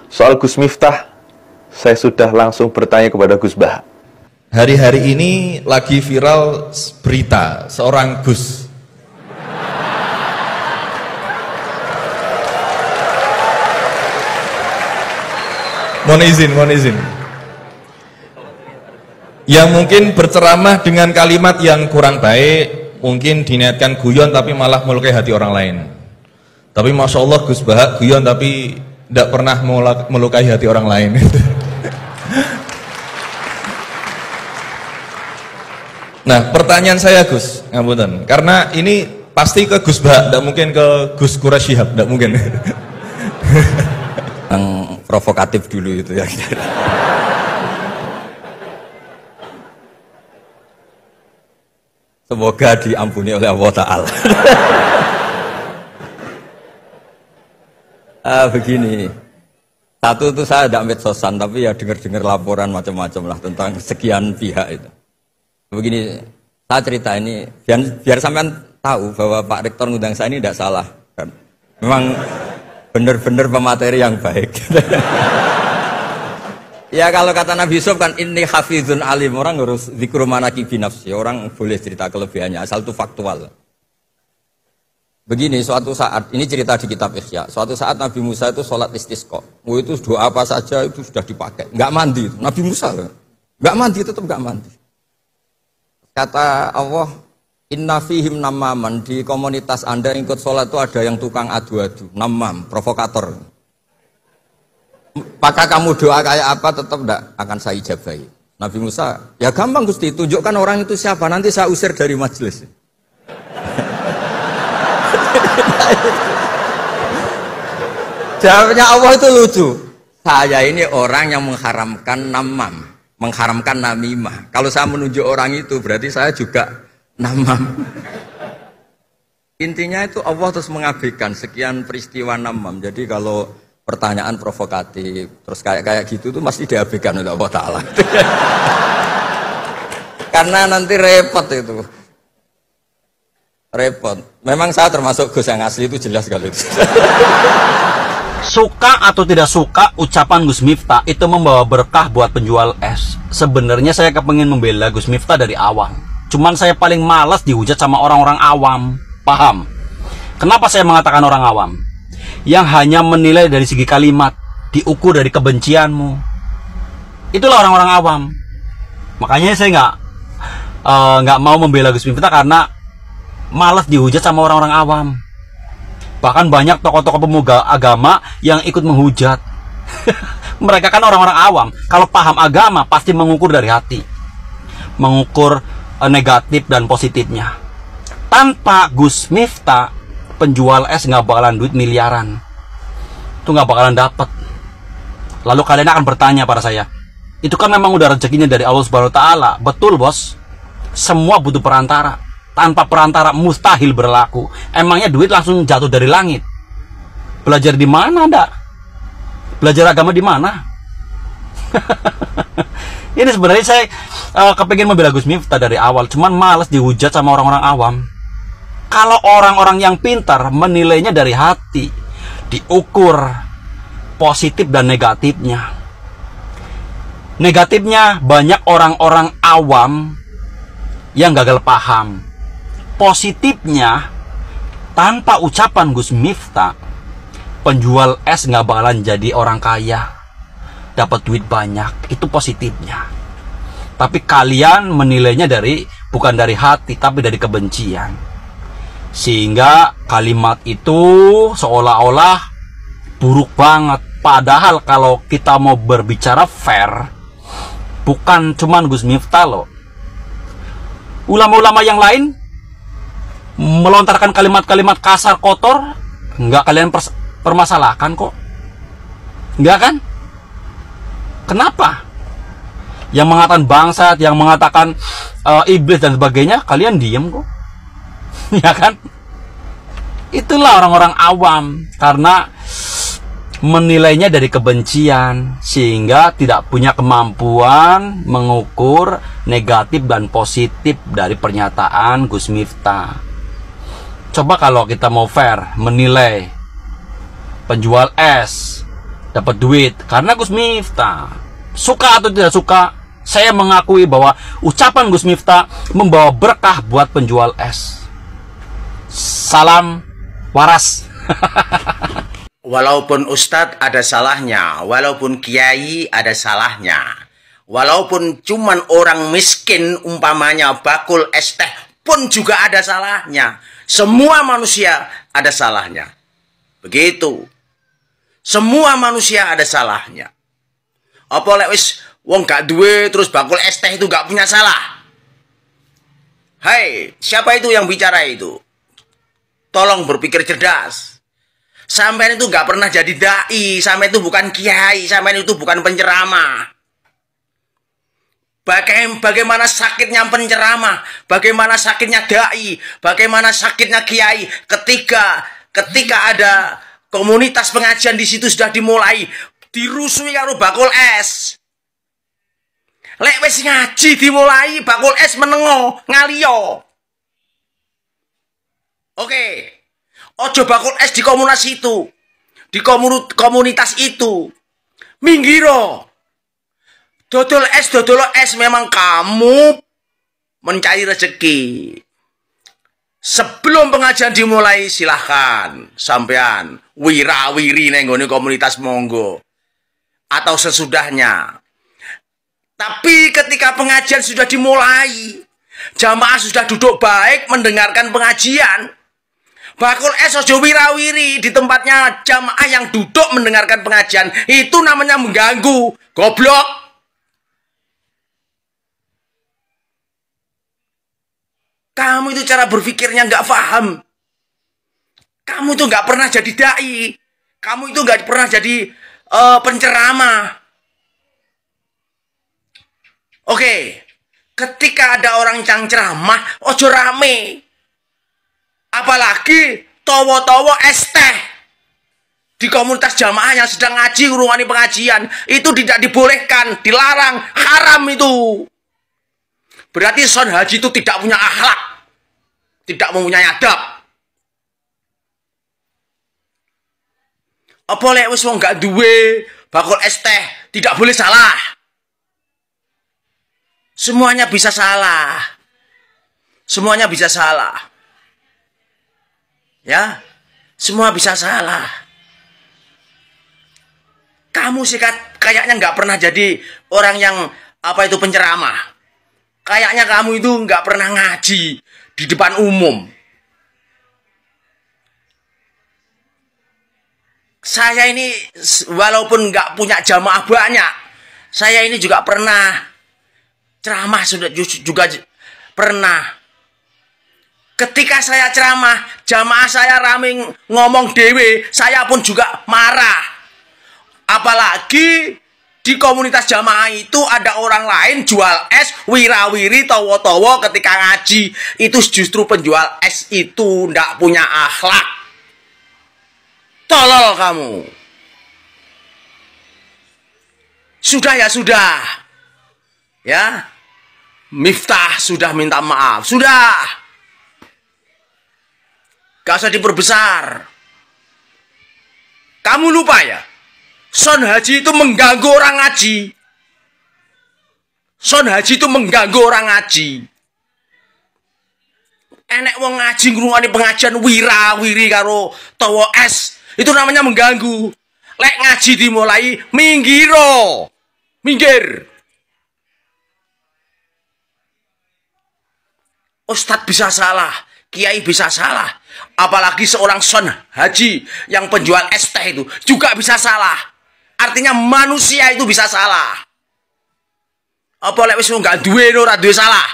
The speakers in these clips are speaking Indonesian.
Soal Gus Miftah, saya sudah langsung bertanya kepada Gus Bah. Hari-hari ini lagi viral berita seorang Gus. Mohon izin. Yang mungkin berceramah dengan kalimat yang kurang baik, mungkin diniatkan guyon tapi malah melukai hati orang lain. Tapi Masya Allah Gus Bah guyon tapi tidak pernah melukai hati orang lain. Nah, pertanyaan saya Gus, ngapunten, karena ini pasti ke Gus Bah, tidak mungkin ke Gus Quraisy Shihab, tidak mungkin. Yang provokatif dulu itu ya. Semoga diampuni oleh Allah Ta'ala. Begini, satu itu saya tidak medsosan, tapi ya dengar-dengar laporan macam-macam lah tentang sekian pihak itu. Begini, saya cerita ini biar sampean tahu bahwa Pak Rektor ngundang saya ini tidak salah kan. Memang benar-benar pemateri yang baik. Ya kalau kata Nabi Yusuf kan ini hafizun alim, orang harus zikru manaki binafsi, orang boleh cerita kelebihannya asal itu faktual. Begini, suatu saat, ini cerita di kitab Ihya, suatu saat Nabi Musa itu sholat istisqa, itu doa apa saja itu sudah dipakai, nggak mandi itu. Nabi Musa nggak mandi, tetap nggak mandi. Kata Allah, inna fihim namaman, di komunitas anda yang ikut sholat itu ada yang tukang adu-adu, namam, provokator. Maka kamu doa kayak apa tetap tidak akan saya ijabahi. Nabi Musa, ya gampang Gusti, tunjukkan orang itu siapa, nanti saya usir dari majelis. Jawabnya Allah itu lucu. Saya ini orang yang mengharamkan namam, mengharamkan namimah. Kalau saya menunjuk orang itu berarti saya juga namam. Intinya itu Allah terus mengabaikan sekian peristiwa namam. Jadi kalau pertanyaan provokatif terus kayak gitu tuh mesti diabaikan oleh Allah Ta'ala. Karena nanti repot itu. Repot. Memang saya termasuk Gus yang asli itu jelas sekali. Suka atau tidak suka ucapan Gus Miftah itu membawa berkah buat penjual es. Sebenarnya saya kepengen membela Gus Miftah dari awal. Cuman saya paling malas dihujat sama orang-orang awam. Paham? Kenapa saya mengatakan orang awam? Yang hanya menilai dari segi kalimat, diukur dari kebencianmu. Itulah orang-orang awam. Makanya saya nggak mau membela Gus Miftah karena malas dihujat sama orang-orang awam. Bahkan banyak tokoh-tokoh pemuka agama yang ikut menghujat. Mereka kan orang-orang awam. Kalau paham agama pasti mengukur dari hati, mengukur negatif dan positifnya. Tanpa Gus Miftah, penjual es nggak bakalan duit miliaran. Itu nggak bakalan dapat. Lalu kalian akan bertanya pada saya, itu kan memang udah rezekinya dari Allah Subhanahu Wa Taala. Betul bos. Semua butuh perantara. Tanpa perantara mustahil berlaku. Emangnya duit langsung jatuh dari langit? Belajar di mana, ndak? Belajar agama di mana? Ini sebenarnya saya kepengen membela Gus Miftah dari awal, cuman malas dihujat sama orang-orang awam. Kalau orang-orang yang pintar menilainya dari hati, diukur positif dan negatifnya. Negatifnya banyak orang-orang awam yang gagal paham. Positifnya, tanpa ucapan Gus Miftah, penjual es nggak bakalan jadi orang kaya, dapat duit banyak. Itu positifnya. Tapi kalian menilainya bukan dari hati, tapi dari kebencian. Sehingga kalimat itu seolah-olah buruk banget. Padahal kalau kita mau berbicara fair, bukan cuman Gus Miftah loh. Ulama-ulama yang lain melontarkan kalimat-kalimat kasar kotor, nggak kalian permasalahkan kok, nggak kan? Kenapa? Yang mengatakan bangsat, yang mengatakan iblis dan sebagainya, kalian diem kok, ya kan? Itulah orang-orang awam karena menilainya dari kebencian sehingga tidak punya kemampuan mengukur negatif dan positif dari pernyataan Gus Miftah. Coba kalau kita mau fair menilai penjual es dapat duit karena Gus Miftah. Suka atau tidak suka, saya mengakui bahwa ucapan Gus Miftah membawa berkah buat penjual es. Salam waras. Walaupun ustadz ada salahnya, walaupun kiai ada salahnya, walaupun cuman orang miskin umpamanya bakul es teh pun juga ada salahnya. Semua manusia ada salahnya. Begitu. Semua manusia ada salahnya. Apa lek wis wong gak duwe terus bakul es teh itu gak punya salah? Hai, siapa itu yang bicara itu? Tolong berpikir cerdas. Sampean itu gak pernah jadi dai, sampean itu bukan kiai, sampean itu bukan penceramah. Bagaimana sakitnya penceramah, bagaimana sakitnya dai, bagaimana sakitnya kiai ketika ada komunitas pengajian di situ sudah dimulai dirusui karo bakul es. Lek wis ngaji dimulai bakul es menengo ngaliyo. Oke. Ojo bakul es di komunitas itu. Di komunitas itu. Minggiro. Dodol es memang kamu mencari rezeki. Sebelum pengajian dimulai silahkan sampean wira-wiri nenggone komunitas monggo. Atau sesudahnya. Tapi ketika pengajian sudah dimulai, jamaah sudah duduk baik mendengarkan pengajian. Bakul es ojo wirawiri di tempatnya jamaah yang duduk mendengarkan pengajian. Itu namanya mengganggu. Goblok. Kamu itu cara berpikirnya nggak paham. Kamu itu nggak pernah jadi dai. Kamu itu nggak pernah jadi penceramah. Oke. Ketika ada orang yang ceramah, ojo rame. Apalagi towo-towo es teh di komunitas jamaah yang sedang ngaji ngurungani pengajian itu tidak dibolehkan, dilarang, haram itu. Berarti son haji itu tidak punya akhlak, tidak mempunyai adab. Apa lek wis wong gak duwe bakul es teh tidak boleh salah? Semuanya bisa salah. Semuanya bisa salah. Ya, semua bisa salah. Kamu sih kayaknya nggak pernah jadi orang yang penceramah. Kayaknya kamu itu nggak pernah ngaji di depan umum. Saya ini walaupun nggak punya jamaah banyak, saya ini juga pernah ceramah juga pernah. Ketika saya ceramah, jamaah saya rame ngomong dewe, saya pun juga marah. Apalagi di komunitas jamaah itu ada orang lain jual es, wirawiri, towo-towo ketika ngaji. Itu justru penjual es itu ndak punya akhlak. Tolol kamu. Sudah ya sudah. Ya. Miftah sudah minta maaf. Sudah. Gak usah diperbesar. Kamu lupa ya? Son haji itu mengganggu orang ngaji. Son haji itu mengganggu orang ngaji. Enek wong ngaji ngrungokne pengajian wira-wiri karo tawa es. Itu namanya mengganggu. Lek ngaji dimulai, minggiro. Minggir. Ustadz bisa salah, kiai bisa salah. Apalagi seorang son haji yang penjual es teh itu juga bisa salah. Artinya manusia itu bisa salah. Apa lek wis enggak duwe ora duwe salah.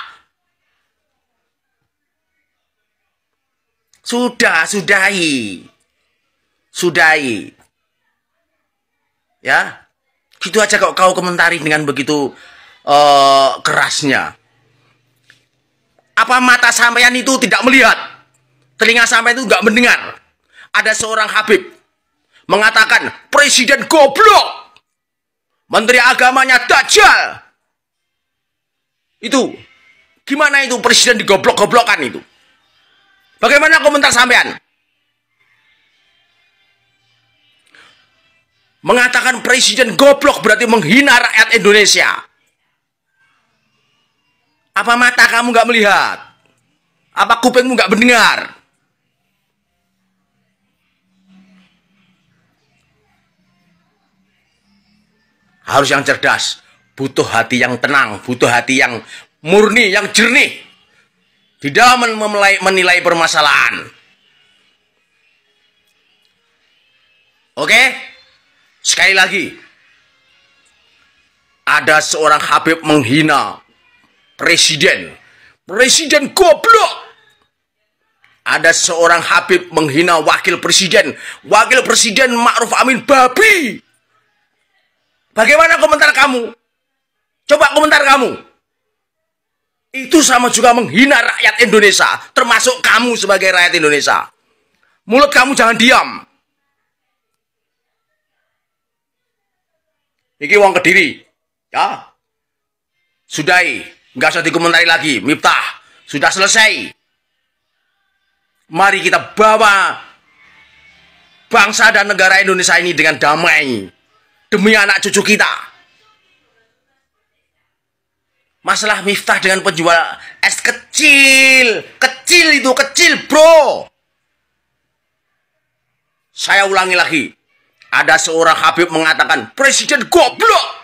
Sudahi. Ya. Gitu aja kok kau komentari dengan begitu kerasnya. Apa mata sampean itu tidak melihat? Telinga sampai itu nggak mendengar. Ada seorang Habib mengatakan presiden goblok, menteri agamanya dajjal. Itu gimana itu presiden digoblok-goblokan itu? Bagaimana komentar sampean? Mengatakan presiden goblok berarti menghina rakyat Indonesia. Apa mata kamu nggak melihat? Apa kupingmu nggak mendengar? Harus yang cerdas, butuh hati yang tenang, butuh hati yang murni, yang jernih di dalam menilai permasalahan. Oke? Sekali lagi, ada seorang Habib menghina presiden goblok. Ada seorang Habib menghina wakil presiden Ma'ruf Amin babi. Bagaimana komentar kamu? Coba komentar kamu. Itu sama juga menghina rakyat Indonesia, termasuk kamu sebagai rakyat Indonesia. Mulut kamu jangan diam. Iki wong Kediri, ya. Sudahi, nggak usah dikomentari lagi. Miftah, sudah selesai. Mari kita bawa bangsa dan negara Indonesia ini dengan damai. Demi anak cucu kita. Masalah Miftah dengan penjual es kecil. Kecil bro. Saya ulangi lagi. Ada seorang Habib mengatakan presiden goblok.